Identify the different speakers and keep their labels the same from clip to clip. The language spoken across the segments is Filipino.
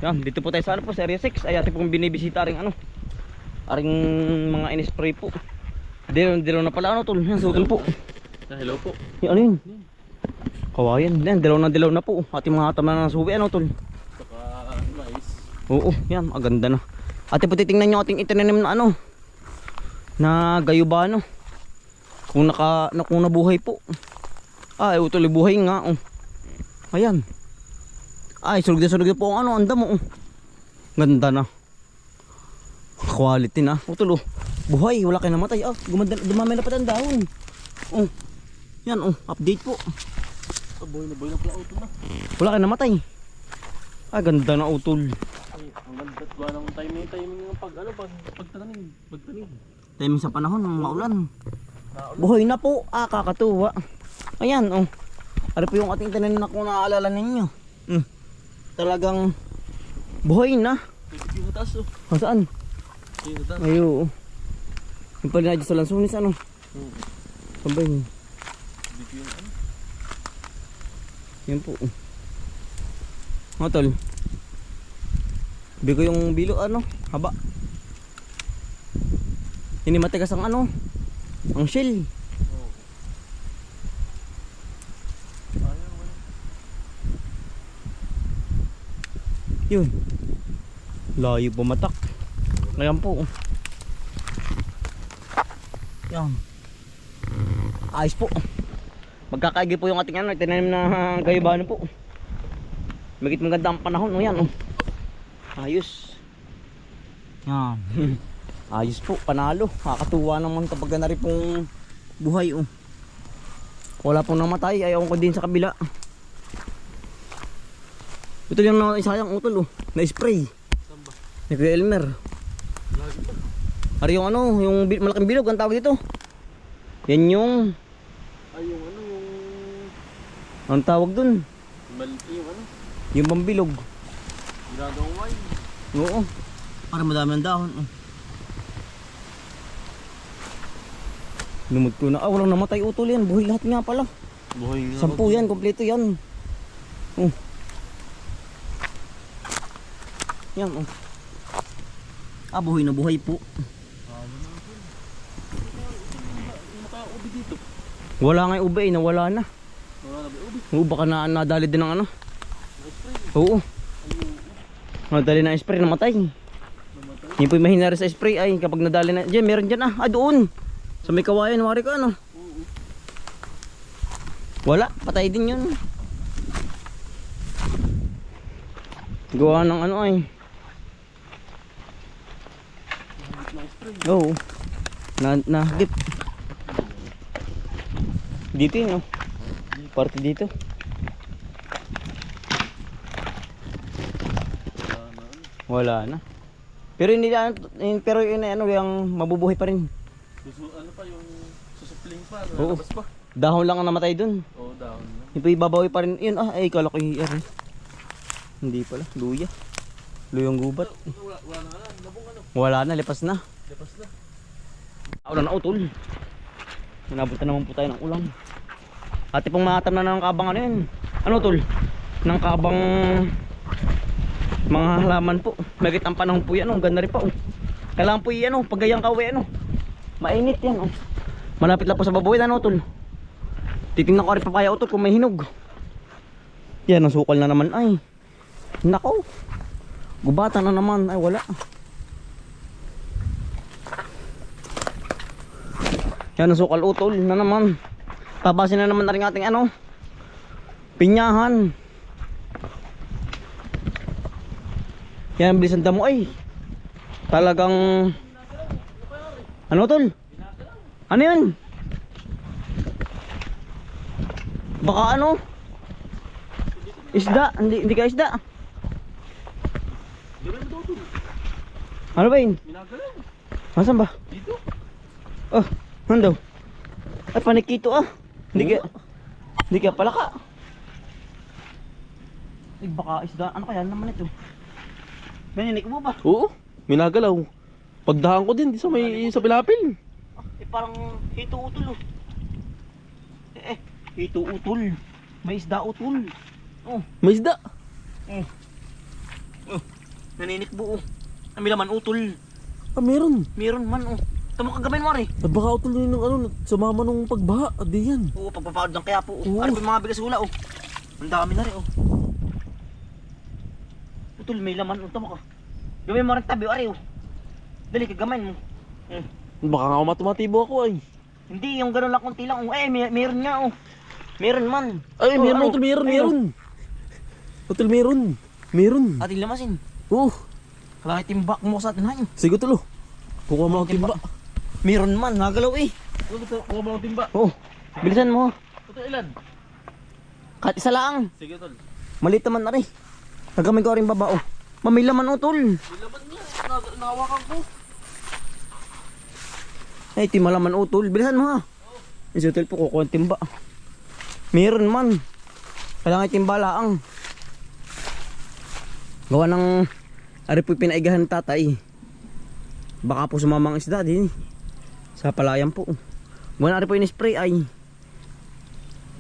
Speaker 1: Yan, dito po tayo sa ano po, sa area 6. Ay ate pong binibisita ring ano. Aring mga in-spray po. Dilaw na pala ano tol. Yan, sutol po.
Speaker 2: Hello po.
Speaker 1: Yan, ano yun? Kawayan. Yan, dilaw na po. Ating mga tama ng suwi ano tol.
Speaker 2: Saka mais.
Speaker 1: Oo, yan, maganda na. Ate po titingnan nyo ating itinanim na ano. Na gayubano. Kung nabuhay po. Ay, utol buhay nga. Oh. Ayan. Ay, sulog na po ang ano, anda mo. Ganda na. Quality na. Utol, buhay, wala kayo namatay. Ah, dumami na pa ang dahon. Oh. Yan, update po.
Speaker 2: Buhay na pala utol na.
Speaker 1: Wala kayo namatay. Ah, ganda na utol.
Speaker 2: Ay, ang ganda ba ng timing ng pagtanim.
Speaker 1: Timing sa panahon ng maulan. Buhay na po. Ah, kakatuwa. Ayan, ano po yung ating tinanim na kung naaalala ninyo. Talagang buhay na.
Speaker 2: Yung taas oh.
Speaker 1: Saan?
Speaker 2: Yung taas.
Speaker 1: Ayo. Yung pala na sa lansunis ano? Sabay.
Speaker 2: Dito yung ano?
Speaker 1: Yan po. Tol. Bigo yung bilo ano? Haba. Hindi matigas ang ano? Ang shell. Yun. Layo bumatak. Ngayon po. Yan. Ayos po. Magkakaigi po yung ating ano, tinanim na gayubano po. Magit maganda ang panahon. Yan. Ayos. Yan. Ayos po. Panalo. Kakatuwa naman kapag na rin pong buhay. Wala pong namatay. Ayaw ko din sa kabila. Ito yung isayang utol na-spray. Ni Kuya Elmer. Ari yung ano, yung malaking bilog ang tawag dito. Yan yung
Speaker 2: ay yung ano yung
Speaker 1: ang tawag dun.
Speaker 2: yung ano?
Speaker 1: Yung pambilog.
Speaker 2: Ginagawang wine.
Speaker 1: Oo. Para madami ang dahon. Lumod ko na. Ah, walang namatay utol yan. Buhay lahat nga pala.
Speaker 2: Buhay nga.
Speaker 1: 10 yan, kompleto yan. Yan Ah, buhay na buhay po.
Speaker 2: Naka-ubi dito.
Speaker 1: Wala nga yung ube nawala na.
Speaker 2: Wala na ba ubi?
Speaker 1: Oo, baka nadali din ng ano. Oo. Nadali na spray, namatay. Hindi po yung mahinari sa spray ay kapag nadali na. Diyan, meron dyan doon. Sa may kawayan, wari ka ano. Wala, patay din yun. Gawa ng ano ay. Oo. Nahagip. Dito yun parte dito. Wala na. Pero hindi na, pero yun ano yung mabubuhay pa rin.
Speaker 2: Ano pa yung susupling pa,
Speaker 1: Oo.
Speaker 2: labas pa.
Speaker 1: Dahon lang ang namatay dun.
Speaker 2: Oo, dahon na.
Speaker 1: Hindi pa ibabawi pa rin. Yun ay kala ko yung hindi pala, luya. Luyang gubat.
Speaker 2: Wala na nga, nabong ano.
Speaker 1: Wala na, lipas na.
Speaker 2: Labas na.
Speaker 1: Ulan na utol. Nabot na naman po tayo ng ulang. Ate pong matam na ng kabang ano yun. Ano tol? Ng kabang mga halaman po. Magit ang panahon po yan. Ganda rin pa. Kailangan po yan. Pag gayang kawi mainit yan. Malapit lang po sa babuhin ano tol. Titingnan ko rin pa kaya utol kung may hinog. Yan ang sukal na naman ay. Nako. Gubatan na naman ay wala. Yan ang sukal utol na naman. Tabasin na naman na rin ating ano pinyahan. Yan bilisan damo ay. Talagang ano tol? Ano yun? Baka ano? Isda, hindi ka isda. Ano ba yun?
Speaker 2: Minagalaw.
Speaker 1: Nasaan ba?
Speaker 2: Dito.
Speaker 1: Oh, nando. Ay panikito Hindi ka pala ka. Ay baka isda, ano kaya naman ito? Beninik mo ba?
Speaker 2: Oo, minagalaw. Pagdahan ko din, di sa may sa pilapil.
Speaker 1: Parang hito utol hito utol. May isda utol.
Speaker 2: May isda.
Speaker 1: Naninikbo oh. Ang laman utol.
Speaker 3: Ah, meron.
Speaker 1: Meron man oh. Tamo kagamin mo rin.
Speaker 3: At baka utol yun ng ano, sumama nung pagbaha. Adi yan.
Speaker 1: Oo, pagpapaod ng kaya po.
Speaker 3: Oo.
Speaker 1: Ano po yung mga bigas hula oh. Ang dami na rin oh. Utol, may laman oh. Tamo ka. Gawin mo rin tabi ari oh. Dali, kagamin mo.
Speaker 3: Baka nga tumatibo ako ay.
Speaker 1: Hindi, yung gano'n lang konti lang oh. Meron nga oh. Meron man.
Speaker 3: Ay,
Speaker 1: Oh,
Speaker 3: meron
Speaker 1: ano?
Speaker 3: utol, meron,
Speaker 1: Ayun,
Speaker 3: meron. Utol, meron. Meron.
Speaker 1: Ating lamasin.
Speaker 3: Oh,
Speaker 1: Kailangan timbak mo sa atin hayo.
Speaker 3: sige tulo. Kukuha mo ng timba.
Speaker 1: Meron man, nagalaw eh.
Speaker 2: Kuha mo ng timba.
Speaker 1: Oh, bilisan mo.
Speaker 2: Ito ilan?
Speaker 1: Kahit isa lang.
Speaker 2: Sige tol.
Speaker 1: Maliit naman na rin. Nagamay ko rin baba oh. Mamay laman oh tol.
Speaker 2: May laman niya. Nahawakan ko.
Speaker 1: Ay, timalaman oh tol. Bilisan mo ha. Yung hotel po kukuha ng timba. Meron man. Kailangan timba laang. Gawa ng ari po pinaigahan ng tatay. Baka po sumamang isda din. Sa palayan po. Gawa na ari po yung spray ay.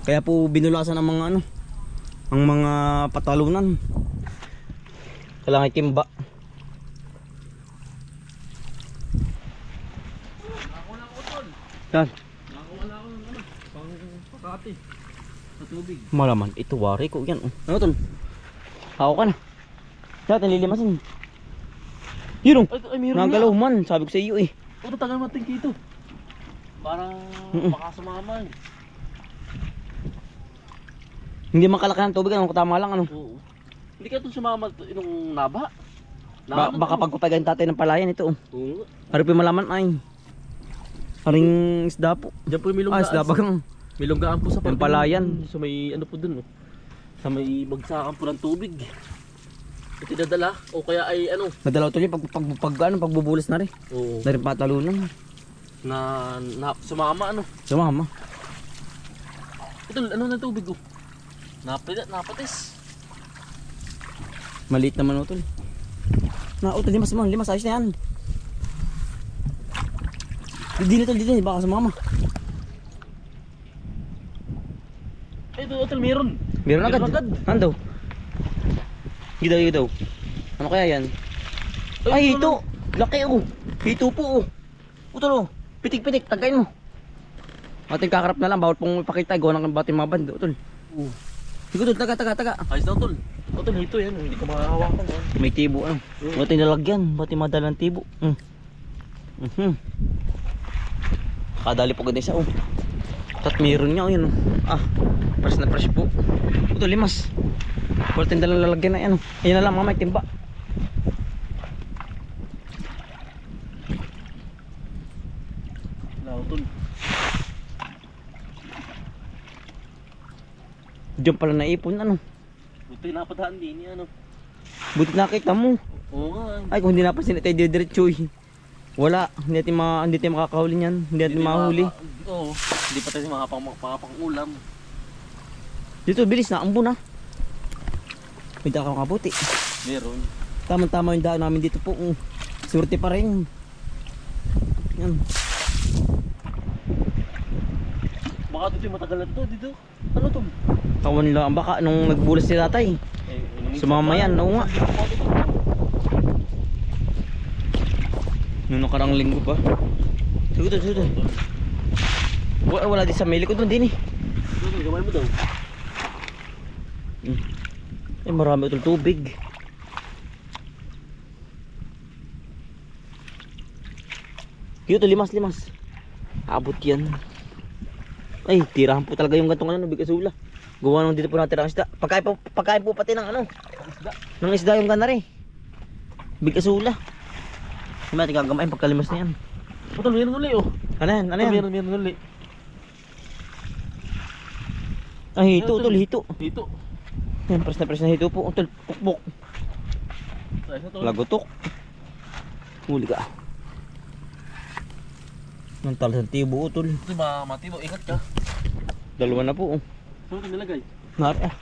Speaker 1: Kaya po binulasan ang mga ano. Ang mga patalunan. Kailangan timba.
Speaker 2: Nakawala ko tol.
Speaker 1: Yan.
Speaker 2: Nakawala ko ng ano. Pang pakati. Sa tubig.
Speaker 1: Malaman ito wari ko yan. Ano tol? Ako ka na. Siya, nililimasin. Yun
Speaker 2: Ay, meron
Speaker 1: nagalaw man. Sabi ko sa iyo eh.
Speaker 2: O, tagal natin dito. Parang baka sumama.
Speaker 1: Hindi makalaki ng tubig. Ano, tama lang ano.
Speaker 2: Oo. Hindi ka ito sumama nung naba.
Speaker 1: Baka pagpapagan tatay ng palayan ito.
Speaker 2: Oo.
Speaker 1: Hari po malaman ay. Haring isda po.
Speaker 2: Diyan po yung
Speaker 1: Ah, isda bagang.
Speaker 2: May lunggaan po sa
Speaker 1: Yung palayan.
Speaker 2: Sa may ano po dun. Oh. Sa may bagsakan po ng tubig. Ito dadala. O kaya ay ano.
Speaker 1: Nadalaw tuloy pagbubulas na rin.
Speaker 2: Oo.
Speaker 1: Na rin patalunan.
Speaker 2: Na sumama ano.
Speaker 1: Sumama.
Speaker 2: Ito ano na tubig oh. Napatis.
Speaker 1: Maliit naman utol. Na utol, limas ayos na yan. Dito baka sumama.
Speaker 2: Ito hotel meron.
Speaker 1: Meron agad. Ando. Gidaw. Ano kaya yan? Ay, hito. Laki oh. Hito po oh. Utol oh. Pitik-pitik, tagayin mo. Ating kakarap na lang, bawal pong ipakita. Gawa ng bating mga bando, utol.
Speaker 2: Oo.
Speaker 1: Sige utol, taga.
Speaker 2: Ayos na hotel. Hotel hito yan. Hindi ko makahawakan yan.
Speaker 1: May tibo ano. Ba't nilagyan? Ba't madalang tibo? Kadali po ganda isa oh. At meron niya oh, yun oh. Ah, fresh na fresh po. Ito limas. Wala tayong dalang lalagyan na yan oh. Ayun na lang mamay timba.
Speaker 2: Na hotel.
Speaker 1: Diyan pala naipon ano.
Speaker 2: Buti napadaan din yan ano.
Speaker 1: Buti nakita mo.
Speaker 2: Oo nga.
Speaker 1: Ay kung hindi napansin tayo diretso eh. Wala, hindi tayo makakahuli niyan. Hindi natin mahuli.
Speaker 2: Oo. Hindi pa tayo makapang ulam.
Speaker 1: Dito bilis na, ambo na. May daka mga buti.
Speaker 2: Meron.
Speaker 1: Tama-tama yung daan namin dito po. Surte pa rin. Yan.
Speaker 2: Baka dito yung matagal na to dito. Ano to?
Speaker 1: Tawan lang baka nung nagbulas si tatay. Sumama yan, oo nga. Nung nakarang linggo pa. Sugot. Wala din sa may likod mo din eh.
Speaker 2: Gamay mo daw.
Speaker 1: Ay marami utol tubig. Dito limas. Abot yan. Ay, tirahan po talaga yung gantong ano, bigasula. Gawa nung dito po natin ang isda. Pagkain po pati ng ano. Ng isda yung ganari. Bigasula. May ating gagamain pagkalimas na yan.
Speaker 2: Hotel meron uli oh.
Speaker 1: Ano yan?
Speaker 2: Meron uli.
Speaker 1: Ay, hito utol, hito.
Speaker 2: Dito.
Speaker 1: Yan, press na hito po. Utol, pukpok.
Speaker 2: Ayos na to.
Speaker 1: Lagotok. Huli ka. Nang talas ng tibo utol.
Speaker 2: Ito ba mati mo? Ingat ka.
Speaker 1: Dalawa na po.
Speaker 2: Saan ito nilagay?
Speaker 1: Nari ah.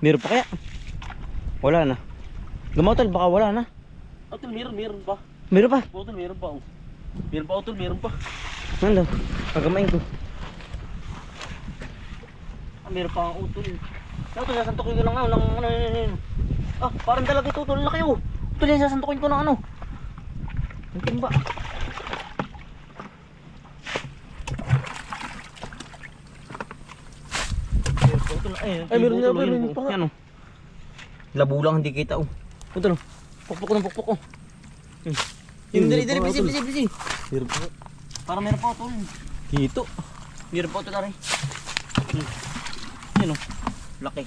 Speaker 1: Meron pa kaya? Wala na. Gamotol, baka wala na.
Speaker 2: Hotel meron pa.
Speaker 1: Meron pa.
Speaker 2: Hotel meron pa oh. Meron pa hotel, meron pa.
Speaker 1: Ano? Pagamain ko.
Speaker 2: Ang
Speaker 1: meron pa ang utol. Utol, sasantukin ko ng ano, ano. Ah, parang dalaga ito, utol, laki oh. Utol, yan, sasantukin ko ng ano. Ang timba. Utol,
Speaker 3: Ay, meron nga, meron pa nga.
Speaker 1: Yan oh. Labo lang, hindi kita oh. Utol, pukpok ng pukpok oh. Yung dali, bisi.
Speaker 3: Meron pa.
Speaker 1: Parang meron pa utol.
Speaker 3: Dito.
Speaker 1: Meron pa utol, aray. Yan oh, laki.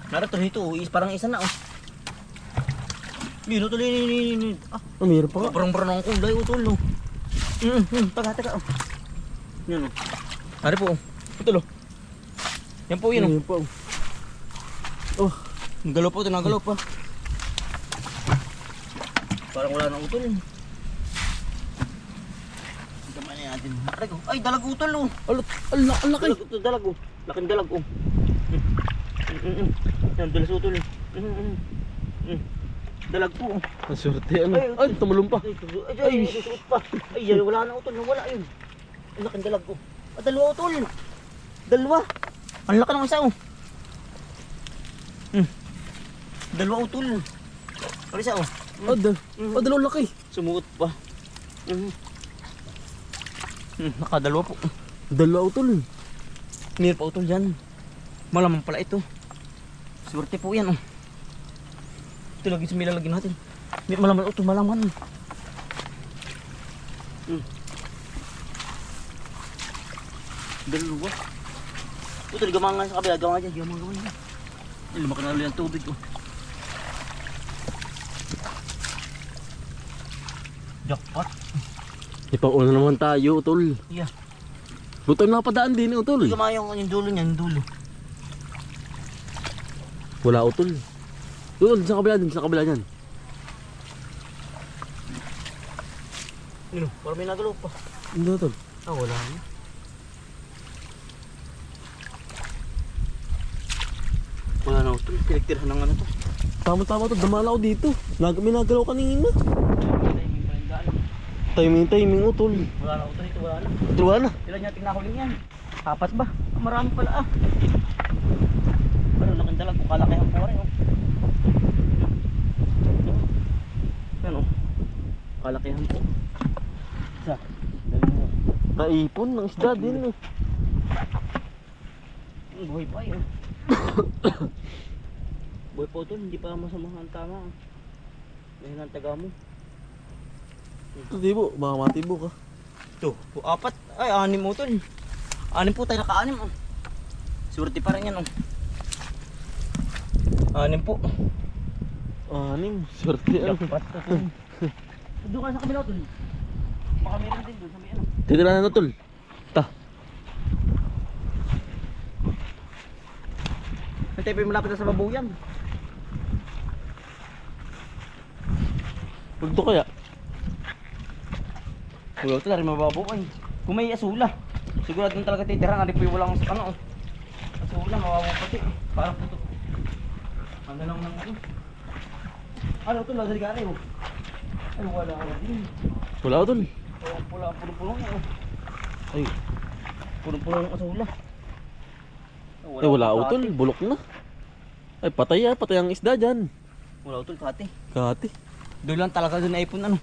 Speaker 1: Narito dito, parang isa na oh. Yun utol, yun. Ah,
Speaker 3: Ah, meron pa nga.
Speaker 1: parang ang kulay utol oh. Taga oh. Yan oh. Ari po oh. Utol oh. Yan po yun oh.
Speaker 3: Meron pa. Oh,
Speaker 1: Nagalaw po ito, nagalaw pa. Parang wala na utol. Gaman na natin. Aray ko. Ay, dalag utol oh.
Speaker 3: ang laki.
Speaker 1: Dalag utol, dalag oh. Laking dalag oh. Yan, dalas utol. Dalag po oh.
Speaker 3: Ang swerte ano. Ay, tumulong pa.
Speaker 1: Ay, susuot pa. Ay, yan, wala na utol. Wala yun. Ang laking dalag oh. Ah, dalawa utol. Dalawa. Ang laki ng isa oh. Dalawa utol. Ano isa oh.
Speaker 3: Dalawang laki.
Speaker 1: Sumuot pa. Nakadalawa po.
Speaker 3: Dalawa utol.
Speaker 1: Meron pa utol dyan. Malamang pala ito. Swerte po yan oh. Ito lagi sa milalagyan natin. May malaman utol, malaman. Dalawa. Utol, gamangan sa kabila. Gamangan dyan. Gamangan dyan. Lumaki na ulit ang tubig oh. Jackpot.
Speaker 3: Ipauna naman tayo utol.
Speaker 1: Yeah.
Speaker 3: Buto na padaan din utol.
Speaker 1: Gamayang yung dulo niyan, yung dulo.
Speaker 3: Wala utol. Utol, sa kabila din, sa kabila niyan.
Speaker 1: Ano? Parang may nagalaw pa.
Speaker 3: Hindi utol.
Speaker 1: Ah, wala na. Wala na utol. Pinagtirahan ng ano to.
Speaker 3: Tama-tama to, damala ako dito. May nagalaw kanina.
Speaker 1: Timing pa yung daan.
Speaker 3: Timing utol.
Speaker 1: Wala na utol ito, wala na.
Speaker 3: Utol, wala na.
Speaker 1: Ilan niya tingnakuling yan? Apat ba? Ah, marami pala ah. Pero laking dalag kung kalakihan po rin oh. Yan oh. Kalakihan po. Isa. Dalawa.
Speaker 3: Kaipon ng isda din eh.
Speaker 1: Buhay pa yun. Buhay po ito, hindi pa masamahan tama. Dahil ang taga mo.
Speaker 3: Ito dibo, baka matibo ka.
Speaker 1: Ito, apat. Ay, 6 mo ito. 6 po tayo naka-6 oh. Surti pa rin yan oh. 6 po.
Speaker 3: 6, swerte ano.
Speaker 1: Jackpot ito. Doon ka sa kabila ito. Baka meron din doon sa may ano.
Speaker 3: Titira na utol. Ta.
Speaker 1: Hintay pa yung malapit na sa babuyan.
Speaker 3: Pagdo kaya.
Speaker 1: Wala ito na rin mababaw ay. Kung may asula. Sigurado nung talaga titira. Hindi po yung walang ano oh. Asula, mababaw pati. Parang puto. Ang lang ng ano. Ano ito? Lasal ka rin oh. Ay wala ka na din.
Speaker 3: Wala utol.
Speaker 1: Pula, pulong-pulong eh oh.
Speaker 3: Ay,
Speaker 1: Pulong-pulong ng asula.
Speaker 3: wala utol, bulok na. Ay, patay ang isda dyan.
Speaker 1: Wala utol, kati.
Speaker 3: Kati.
Speaker 1: Doon lang talaga doon na ipon ano.